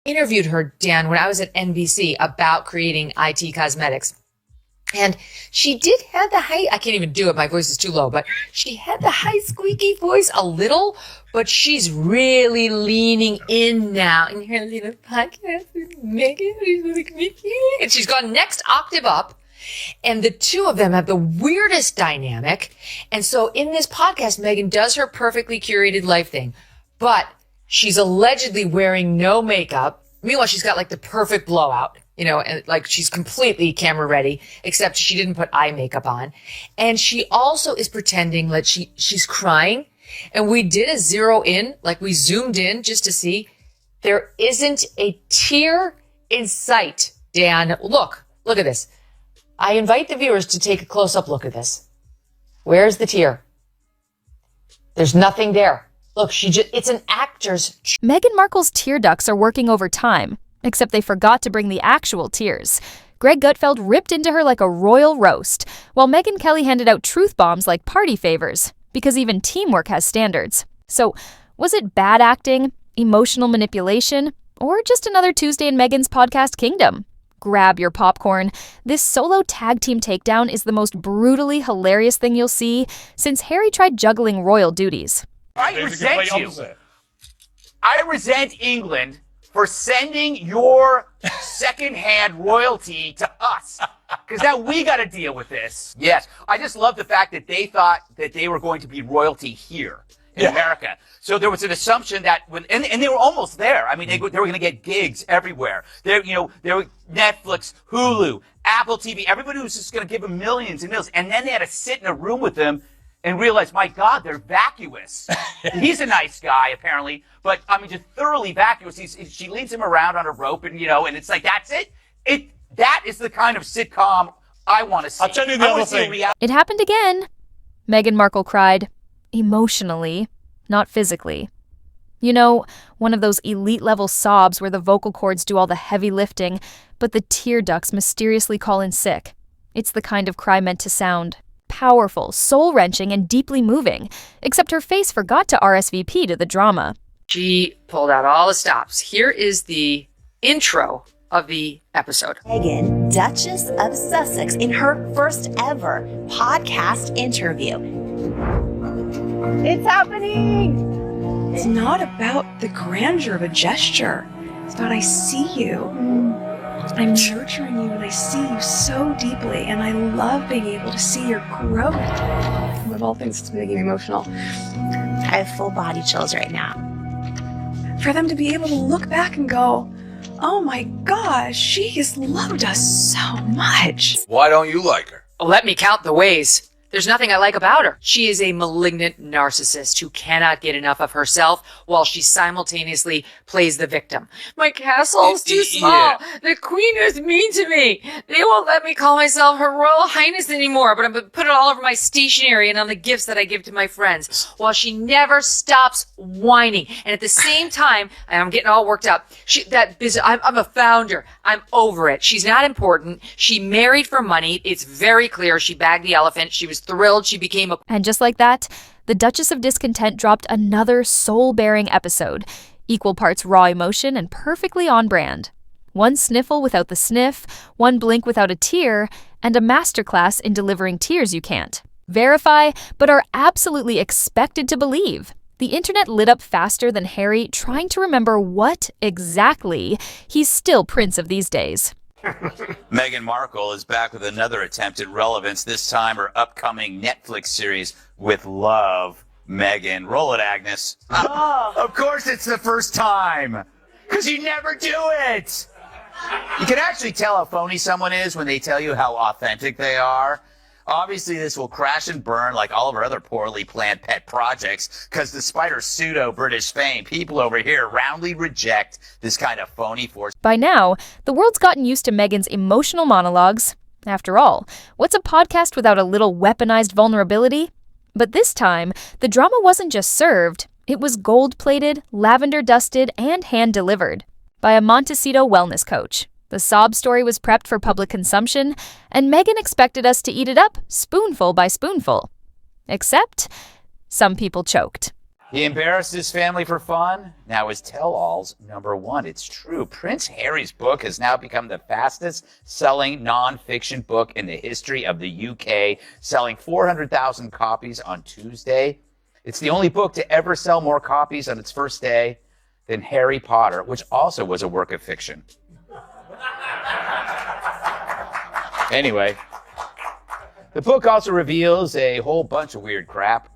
interviewed her, Dan, when I was at NBC about creating IT cosmetics. And she did have the high, I can't even do it, my voice is too low, but she had the high squeaky voice a little, but she's really leaning in now in her little podcast with Meghan, and she's gone next octave up. And the two of them have the weirdest dynamic. And so in this podcast, Meghan does her perfectly curated life thing, but she's allegedly wearing no makeup. Meanwhile, she's got like the perfect blowout. And like she's completely camera ready, except she didn't put eye makeup on. And she also is pretending like she's crying. And we did a zero in, like we zoomed in just to see. There isn't a tear in sight, Dan. Look at this. I invite the viewers to take a close-up look at this. Where's the tear? There's nothing there. Look, it's an actor's. Meghan Markle's tear ducts are working overtime. Except they forgot to bring the actual tears. Greg Gutfeld ripped into her like a royal roast, while Megyn Kelly handed out truth bombs like party favors, because even teamwork has standards. So, was it bad acting, emotional manipulation, or just another Tuesday in Meghan's podcast kingdom? Grab your popcorn. This solo tag team takedown is the most brutally hilarious thing you'll see since Harry tried juggling royal duties. I resent you. I resent England for sending your second-hand royalty to us, because now we got to deal with this. Yes, I just love the fact that they thought that they were going to be royalty here in America. So there was an assumption that and they were almost there. I mean, they were going to get gigs everywhere. There were Netflix, Hulu, Apple TV. Everybody was just going to give them millions and millions, and then they had to sit in a room with them and realize, my God, they're vacuous. He's a nice guy, apparently, but I mean, just thoroughly vacuous. She leads him around on a rope, and and it's like, that's it. That is the kind of sitcom I want to see. I'll tell you the other thing. It happened again. Meghan Markle cried, emotionally, not physically. One of those elite-level sobs where the vocal cords do all the heavy lifting, but the tear ducts mysteriously call in sick. It's the kind of cry meant to sound powerful, soul-wrenching, and deeply moving, except her face forgot to RSVP to the drama. She pulled out all the stops. Here is the intro of the episode. Meghan, Duchess of Sussex, in her first ever podcast interview. It's happening! It's not about the grandeur of a gesture. It's about I see you. I'm nurturing you and I see you so deeply, and I love being able to see your growth. Of all things, it's making me emotional. I have full body chills right now. For them to be able to look back and go, oh my gosh, she has loved us so much. Why don't you like her? Let me count the ways. There's nothing I like about her. She is a malignant narcissist who cannot get enough of herself while she simultaneously plays the victim. My castle's too small. Yeah. The queen is mean to me. They won't let me call myself her royal highness anymore, but I'm going to put it all over my stationery and on the gifts that I give to my friends, while she never stops whining. And at the same time, and I'm getting all worked up, I'm a founder. I'm over it. She's not important. She married for money. It's very clear. She bagged the elephant. She was thrilled she became a... And just like that, the Duchess of Discontent dropped another soul-bearing episode, equal parts raw emotion and perfectly on brand. One sniffle without the sniff, one blink without a tear, and a masterclass in delivering tears you can't verify, but are absolutely expected to believe. The internet lit up faster than Harry trying to remember what exactly he's still prince of these days. Meghan Markle is back with another attempt at relevance, this time her upcoming Netflix series with Love, Meghan. Roll it, Agnes. Of course it's the first time, because you never do it. You can actually tell how phony someone is when they tell you how authentic they are. Obviously, this will crash and burn like all of our other poorly planned pet projects, because despite her pseudo-British fame, people over here roundly reject this kind of phony force. By now, the world's gotten used to Meghan's emotional monologues. After all, what's a podcast without a little weaponized vulnerability? But this time, the drama wasn't just served, it was gold-plated, lavender-dusted, and hand-delivered by a Montecito wellness coach. The sob story was prepped for public consumption, and Meghan expected us to eat it up spoonful by spoonful. Except, some people choked. He embarrassed his family for fun. Now his tell-all's #1. It's true. Prince Harry's book has now become the fastest-selling non-fiction book in the history of the UK, selling 400,000 copies on Tuesday. It's the only book to ever sell more copies on its first day than Harry Potter, which also was a work of fiction. Anyway, the book also reveals a whole bunch of weird crap.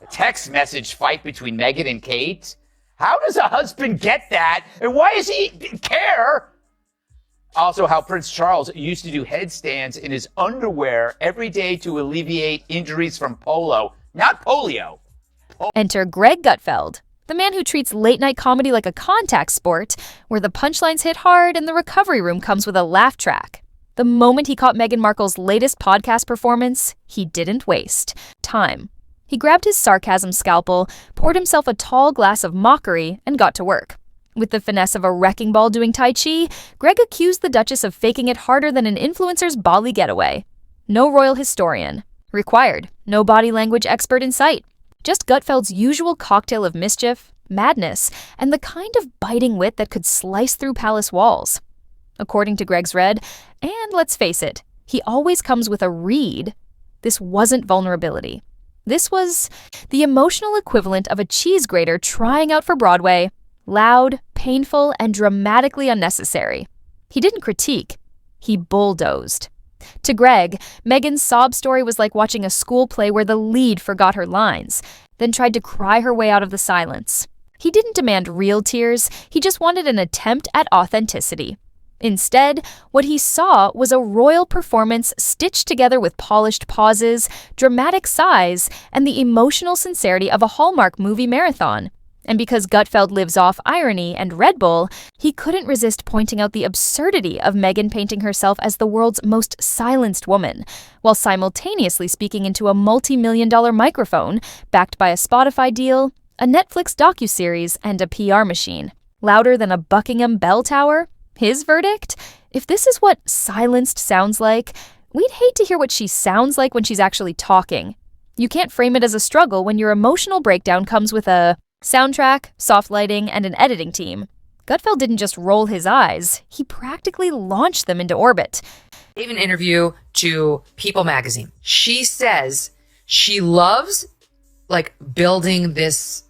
A text message fight between Meghan and Kate. How does a husband get that? And why does he care? Also, how Prince Charles used to do headstands in his underwear every day to alleviate injuries from not polio. Enter Greg Gutfeld, the man who treats late-night comedy like a contact sport, where the punchlines hit hard and the recovery room comes with a laugh track. The moment he caught Meghan Markle's latest podcast performance, he didn't waste time. He grabbed his sarcasm scalpel, poured himself a tall glass of mockery, and got to work. With the finesse of a wrecking ball doing Tai Chi, Greg accused the Duchess of faking it harder than an influencer's Bali getaway. No royal historian. Required. No body language expert in sight. Just Gutfeld's usual cocktail of mischief, madness, and the kind of biting wit that could slice through palace walls. According to Greg's read, and let's face it, he always comes with a read, this wasn't vulnerability. This was the emotional equivalent of a cheese grater trying out for Broadway, loud, painful, and dramatically unnecessary. He didn't critique, he bulldozed. To Greg, Meghan's sob story was like watching a school play where the lead forgot her lines, then tried to cry her way out of the silence. He didn't demand real tears, he just wanted an attempt at authenticity. Instead, what he saw was a royal performance stitched together with polished pauses, dramatic sighs, and the emotional sincerity of a Hallmark movie marathon. And because Gutfeld lives off irony and Red Bull, he couldn't resist pointing out the absurdity of Meghan painting herself as the world's most silenced woman, while simultaneously speaking into a multi-million-dollar microphone, backed by a Spotify deal, a Netflix docuseries, and a PR machine. Louder than a Buckingham bell tower? His verdict? If this is what silenced sounds like, we'd hate to hear what she sounds like when she's actually talking. You can't frame it as a struggle when your emotional breakdown comes with a soundtrack, soft lighting, and an editing team. Gutfeld didn't just roll his eyes, he practically launched them into orbit. Gave an interview to People magazine. She says she loves building this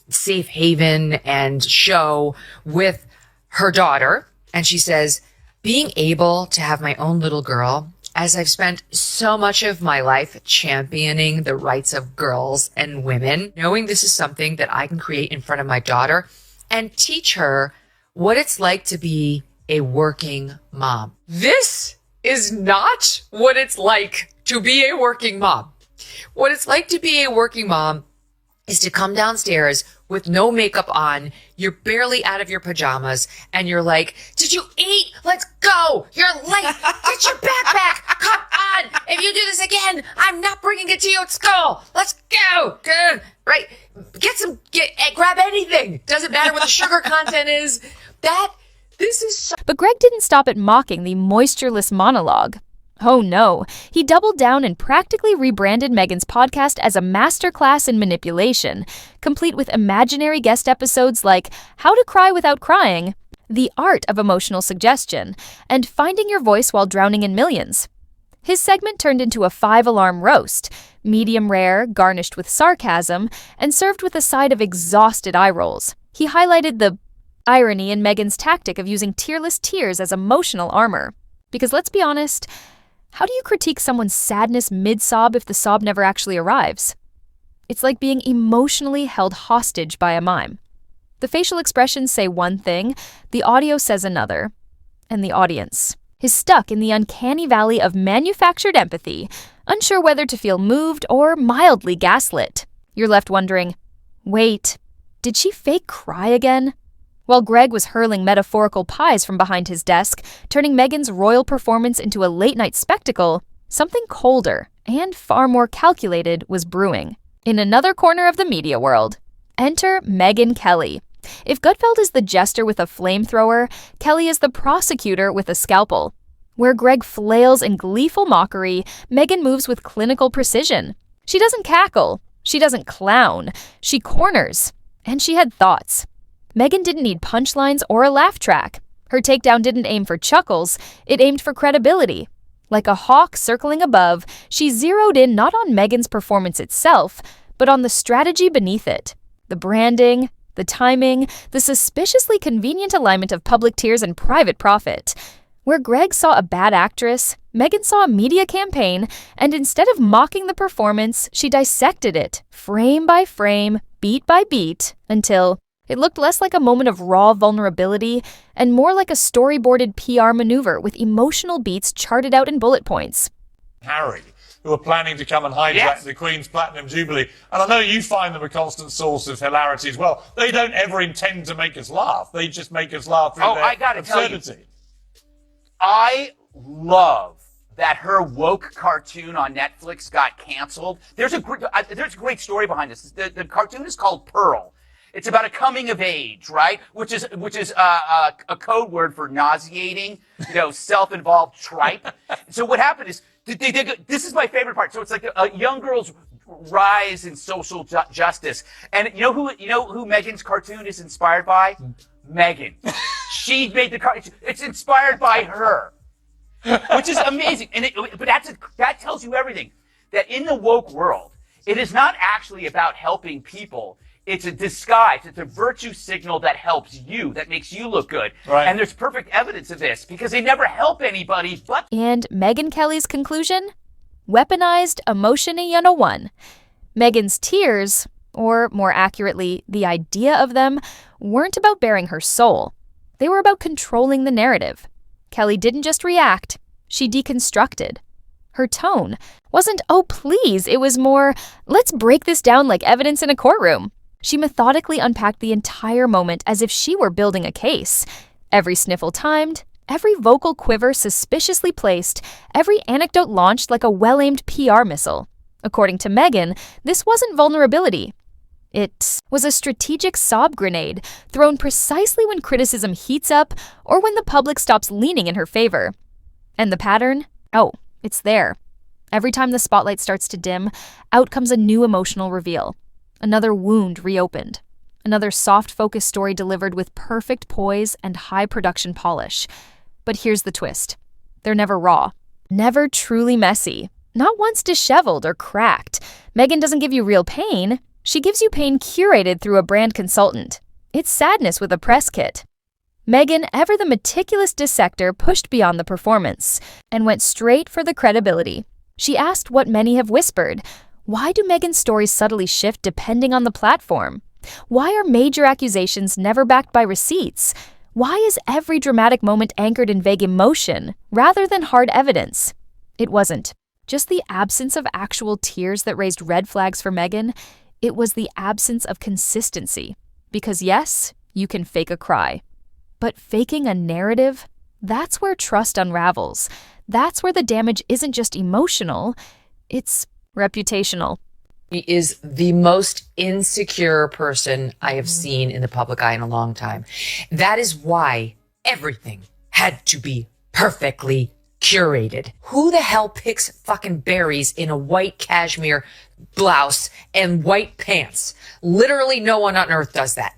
safe haven and show with her daughter. And she says, being able to have my own little girl, as I've spent so much of my life championing the rights of girls and women, knowing this is something that I can create in front of my daughter and teach her what it's like to be a working mom. This is not what it's like to be a working mom. What it's like to be a working mom is to come downstairs with no makeup on, you're barely out of your pajamas, and you're like, did you eat? Let's go! You're late! Get your backpack! Come on! If you do this again, I'm not bringing it to you at school! Let's go! Good. Right? Grab anything! Doesn't matter what the sugar content is. This is so... But Greg didn't stop at mocking the moistureless monologue. Oh no, he doubled down and practically rebranded Meghan's podcast as a masterclass in manipulation, complete with imaginary guest episodes like How to Cry Without Crying, The Art of Emotional Suggestion, and Finding Your Voice While Drowning in Millions. His segment turned into a 5-alarm roast, medium rare, garnished with sarcasm, and served with a side of exhausted eye rolls. He highlighted the irony in Meghan's tactic of using tearless tears as emotional armor. Because let's be honest, how do you critique someone's sadness mid-sob if the sob never actually arrives? It's like being emotionally held hostage by a mime. The facial expressions say one thing, the audio says another, and the audience is stuck in the uncanny valley of manufactured empathy, unsure whether to feel moved or mildly gaslit. You're left wondering, wait, did she fake cry again? While Greg was hurling metaphorical pies from behind his desk, turning Meghan's royal performance into a late-night spectacle, something colder and far more calculated was brewing. In another corner of the media world, enter Megyn Kelly. If Gutfeld is the jester with a flamethrower, Kelly is the prosecutor with a scalpel. Where Greg flails in gleeful mockery, Meghan moves with clinical precision. She doesn't cackle. She doesn't clown, she corners. And she had thoughts. Meghan didn't need punchlines or a laugh track. Her takedown didn't aim for chuckles, it aimed for credibility. Like a hawk circling above, she zeroed in not on Meghan's performance itself, but on the strategy beneath it. The branding, the timing, the suspiciously convenient alignment of public tears and private profit. Where Greg saw a bad actress, Meghan saw a media campaign, and instead of mocking the performance, she dissected it, frame by frame, beat by beat, until it looked less like a moment of raw vulnerability and more like a storyboarded PR maneuver with emotional beats charted out in bullet points. Harry, who are planning to come and hijack the Queen's Platinum Jubilee. And I know you find them a constant source of hilarity as well. They don't ever intend to make us laugh. They just make us laugh through their I gotta absurdity. tell you, I love that her woke cartoon on Netflix got canceled. There's a great story behind this. The cartoon is called Pearl. It's about a coming of age, right? Which is a code word for nauseating, self-involved tripe. So what happened is, this is my favorite part. So it's like a young girl's rise in social justice. And you know who Meghan's cartoon is inspired by? Meghan. She made the cartoon. It's inspired by her, which is amazing. But that tells you everything. That in the woke world, it is not actually about helping people. It's a disguise. It's a virtue signal that helps you, that makes you look good. Right. And there's perfect evidence of this because they never help anybody but... And Megyn Kelly's conclusion? Weaponized emotion 101. Meghan's tears, or more accurately, the idea of them, weren't about bearing her soul. They were about controlling the narrative. Kelly didn't just react, she deconstructed. Her tone wasn't, oh please, it was more, let's break this down like evidence in a courtroom. She methodically unpacked the entire moment as if she were building a case. Every sniffle timed, every vocal quiver suspiciously placed, every anecdote launched like a well-aimed PR missile. According to Meghan, this wasn't vulnerability. It was a strategic sob grenade thrown precisely when criticism heats up or when the public stops leaning in her favor. And the pattern? Oh, it's there. Every time the spotlight starts to dim, out comes a new emotional reveal. Another wound reopened. Another soft-focused story delivered with perfect poise and high production polish. But here's the twist. They're never raw. Never truly messy. Not once disheveled or cracked. Meghan doesn't give you real pain. She gives you pain curated through a brand consultant. It's sadness with a press kit. Meghan, ever the meticulous dissector, pushed beyond the performance and went straight for the credibility. She asked what many have whispered. Why do Meghan's stories subtly shift depending on the platform? Why are major accusations never backed by receipts? Why is every dramatic moment anchored in vague emotion rather than hard evidence? It wasn't just the absence of actual tears that raised red flags for Meghan. It was the absence of consistency. Because yes, you can fake a cry. But faking a narrative, that's where trust unravels. That's where the damage isn't just emotional, it's reputational. She is the most insecure person I have seen in the public eye in a long time. That is why everything had to be perfectly curated. Who the hell picks fucking berries in a white cashmere blouse and white pants? Literally no one on earth does that.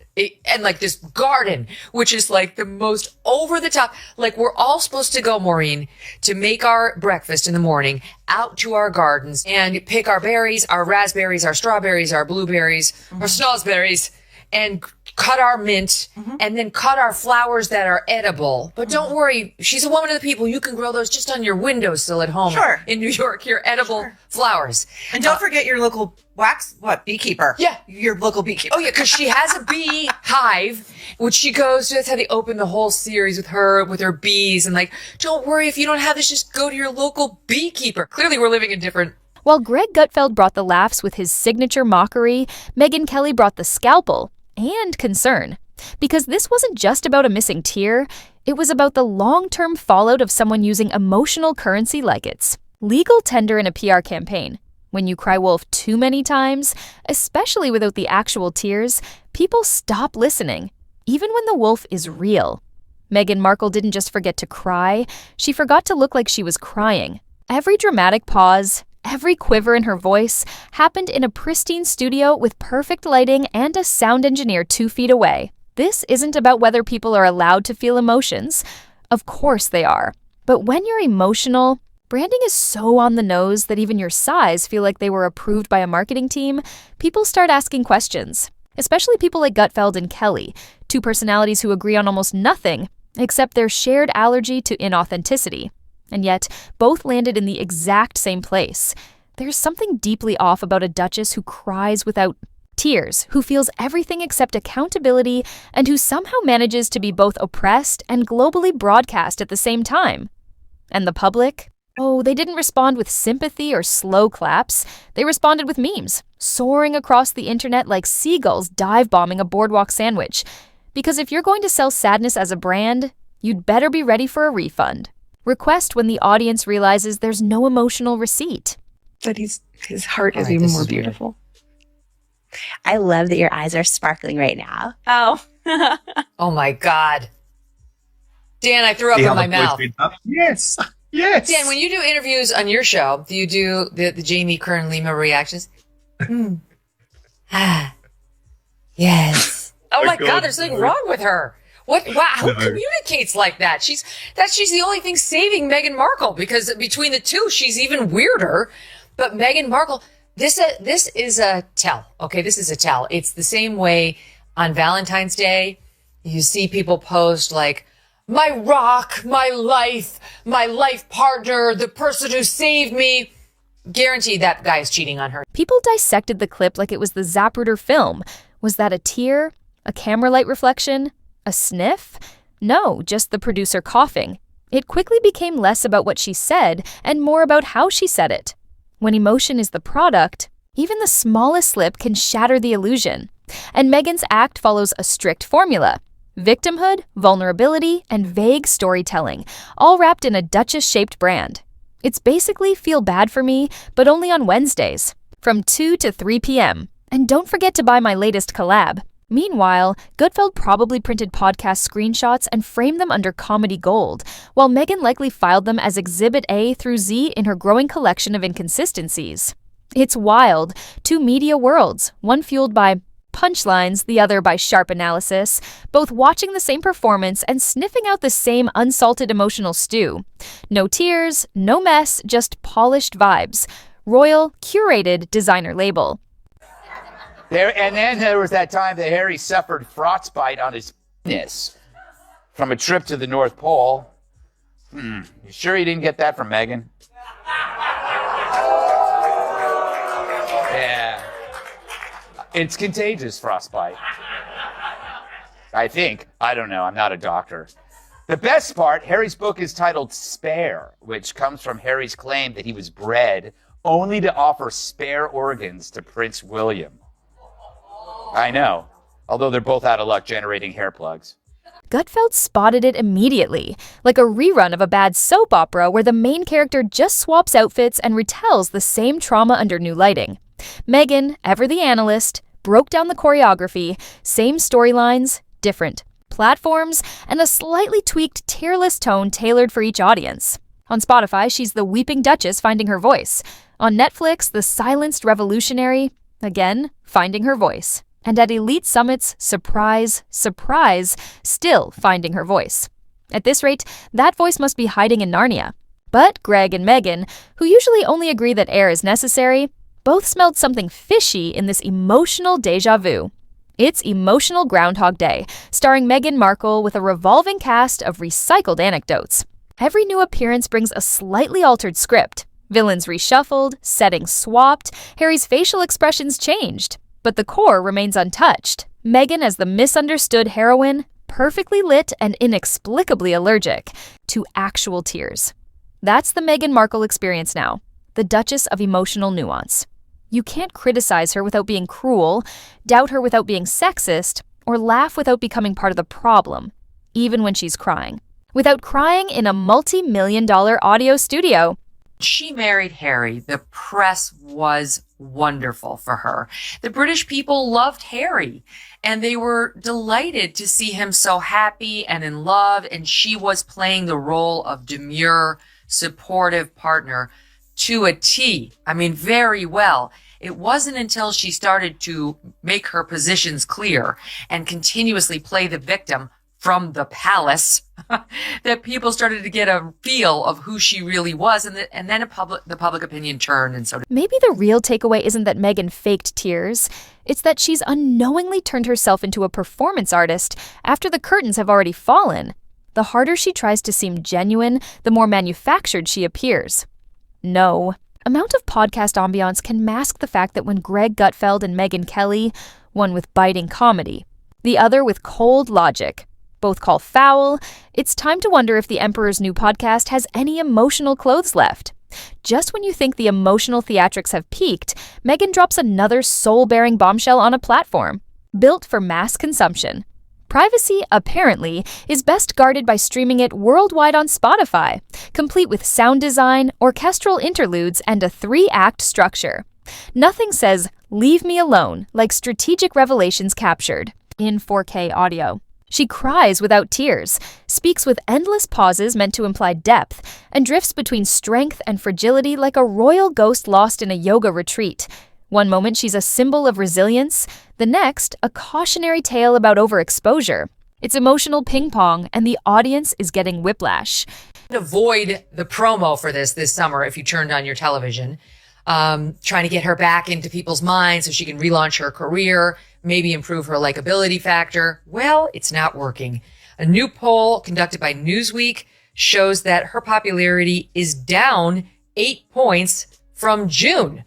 And like this garden, which is like the most over the top, like we're all supposed to go, Maureen, to make our breakfast in the morning out to our gardens and pick our berries, our raspberries, our strawberries, our blueberries, our snozberries, and cut our mint and then cut our flowers that are edible. But don't worry, she's a woman of the people. You can grow those just on your windowsill at home. Sure. In New York, your edible flowers. And don't forget your local beekeeper. Yeah. Your local beekeeper. Oh, yeah, because she has a bee hive, which she goes to. That's how they open the whole series with her bees. And like, don't worry, if you don't have this, just go to your local beekeeper. Clearly, we're living in different... While Greg Gutfeld brought the laughs with his signature mockery, Megyn Kelly brought the scalpel and concern. Because this wasn't just about a missing tear, it was about the long-term fallout of someone using emotional currency like it's legal tender in a PR campaign. When you cry wolf too many times, especially without the actual tears, people stop listening, even when the wolf is real. Meghan Markle didn't just forget to cry, she forgot to look like she was crying. Every dramatic pause, every quiver in her voice happened in a pristine studio with perfect lighting and a sound engineer 2 feet away. This isn't about whether people are allowed to feel emotions. Of course they are. But when you're emotional, branding is so on the nose that even your size feel like they were approved by a marketing team. People start asking questions, especially people like Gutfeld and Kelly, 2 personalities who agree on almost nothing except their shared allergy to inauthenticity. And yet, both landed in the exact same place. There's something deeply off about a Duchess who cries without tears, who feels everything except accountability, and who somehow manages to be both oppressed and globally broadcast at the same time. And the public? Oh, they didn't respond with sympathy or slow claps. They responded with memes, soaring across the internet like seagulls dive-bombing a boardwalk sandwich. Because if you're going to sell sadness as a brand, you'd better be ready for a refund. Request when the audience realizes there's no emotional receipt. That his heart is even more beautiful. I love that your eyes are sparkling right now. Oh. Oh my God. Dan, I threw up in my mouth. Yes. Yes. Dan, when you do interviews on your show, do you do the Jamie Kern Lima reactions? Yes. Oh my God, there's something wrong with her. What? Wow, who communicates like that? She's the only thing saving Meghan Markle, because between the two, she's even weirder. But Meghan Markle, this is a tell. Okay, this is a tell. It's the same way on Valentine's Day. You see people post like, my rock, my life partner, the person who saved me. Guaranteed that guy is cheating on her. People dissected the clip like it was the Zapruder film. Was that a tear? A camera light reflection? A sniff? No, just the producer coughing. It quickly became less about what she said and more about how she said it. When emotion is the product, even the smallest slip can shatter the illusion. And Meghan's act follows a strict formula. Victimhood, vulnerability, and vague storytelling, all wrapped in a Duchess-shaped brand. It's basically Feel Bad for Me, but only on Wednesdays, from 2 to 3 p.m. And don't forget to buy my latest collab. Meanwhile, Gutfeld probably printed podcast screenshots and framed them under comedy gold, while Meghan likely filed them as Exhibit A through Z in her growing collection of inconsistencies. It's wild. 2 media worlds, one fueled by punchlines, the other by sharp analysis, both watching the same performance and sniffing out the same unsalted emotional stew. No tears, no mess, just polished vibes. Royal, curated designer label. And then there was that time that Harry suffered frostbite on his penis from a trip to the North Pole. You sure you didn't get that from Meghan? Yeah. It's contagious, frostbite. I think. I don't know. I'm not a doctor. The best part, Harry's book is titled Spare, which comes from Harry's claim that he was bred only to offer spare organs to Prince William. I know, although they're both out of luck generating hair plugs. Gutfeld spotted it immediately, like a rerun of a bad soap opera where the main character just swaps outfits and retells the same trauma under new lighting. Meghan, ever the analyst, broke down the choreography, same storylines, different platforms, and a slightly tweaked tearless tone tailored for each audience. On Spotify, she's the weeping Duchess finding her voice. On Netflix, the silenced revolutionary, again, finding her voice. And at elite summits, surprise, surprise, still finding her voice. At this rate, that voice must be hiding in Narnia. But Greg and Meghan, who usually only agree that air is necessary, both smelled something fishy in this emotional déjà vu. It's Emotional Groundhog Day, starring Meghan Markle with a revolving cast of recycled anecdotes. Every new appearance brings a slightly altered script. Villains reshuffled, settings swapped, Harry's facial expressions changed. But the core remains untouched. Meghan as the misunderstood heroine, perfectly lit and inexplicably allergic to actual tears. That's the Meghan Markle experience now, the Duchess of emotional nuance. You can't criticize her without being cruel, doubt her without being sexist, or laugh without becoming part of the problem, even when she's crying. Without crying in a multi-million-dollar audio studio. She married Harry. The press was wonderful for her. The British people loved Harry, and they were delighted to see him so happy and in love, and she was playing the role of demure, supportive partner to a T. I mean, very well. It wasn't until she started to make her positions clear and continuously play the victim from the palace that people started to get a feel of who she really was. And then the public opinion turned. And so Maybe the real takeaway isn't that Meghan faked tears. It's that she's unknowingly turned herself into a performance artist after the curtains have already fallen. The harder she tries to seem genuine, the more manufactured she appears. No. Amount of podcast ambiance can mask the fact that when Greg Gutfeld and Megyn Kelly, one with biting comedy, the other with cold logic, both call foul, it's time to wonder if the Emperor's New Podcast has any emotional clothes left. Just when you think the emotional theatrics have peaked, Meghan drops another soul-bearing bombshell on a platform, built for mass consumption. Privacy, apparently, is best guarded by streaming it worldwide on Spotify, complete with sound design, orchestral interludes, and a 3-act structure. Nothing says, "Leave me alone," like Strategic Revelations captured in 4K audio. She cries without tears, speaks with endless pauses meant to imply depth, and drifts between strength and fragility like a royal ghost lost in a yoga retreat. One moment she's a symbol of resilience, the next a cautionary tale about overexposure. It's emotional ping-pong, and the audience is getting whiplash. avoid the promo for this summer if you turned on your television. Trying to get her back into people's minds so she can relaunch her career, maybe improve her likability factor. Well, it's not working. A new poll conducted by Newsweek shows that her popularity is down 8 points from June.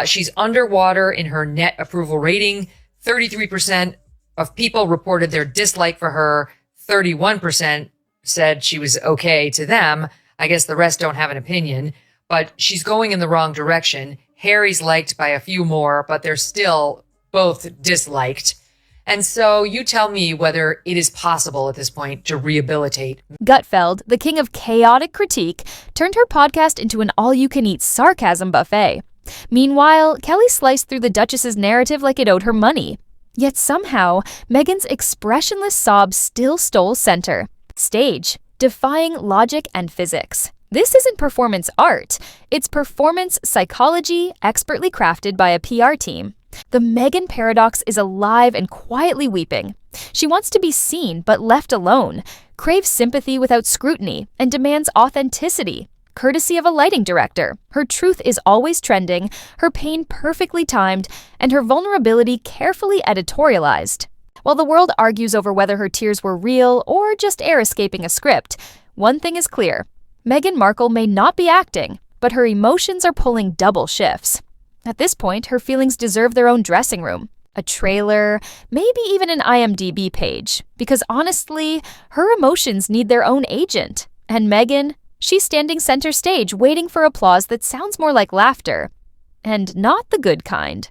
She's underwater in her net approval rating. 33% of people reported their dislike for her. 31% said she was okay to them. I guess the rest don't have an opinion, but she's going in the wrong direction. Harry's liked by a few more, but they're still both disliked. And so you tell me whether it is possible at this point to rehabilitate. Gutfeld, the king of chaotic critique, turned her podcast into an all-you-can-eat sarcasm buffet. Meanwhile, Kelly sliced through the Duchess's narrative like it owed her money. Yet somehow, Meghan's expressionless sobs still stole center stage, defying logic and physics. This isn't performance art. It's performance psychology expertly crafted by a PR team. The Meghan paradox is alive and quietly weeping. She wants to be seen but left alone, craves sympathy without scrutiny, and demands authenticity, courtesy of a lighting director. Her truth is always trending, her pain perfectly timed, and her vulnerability carefully editorialized. While the world argues over whether her tears were real or just air escaping a script, one thing is clear. Meghan Markle may not be acting, but her emotions are pulling double shifts. At this point, her feelings deserve their own dressing room, a trailer, maybe even an IMDb page, because honestly, her emotions need their own agent. And Meghan, she's standing center stage waiting for applause that sounds more like laughter, and not the good kind.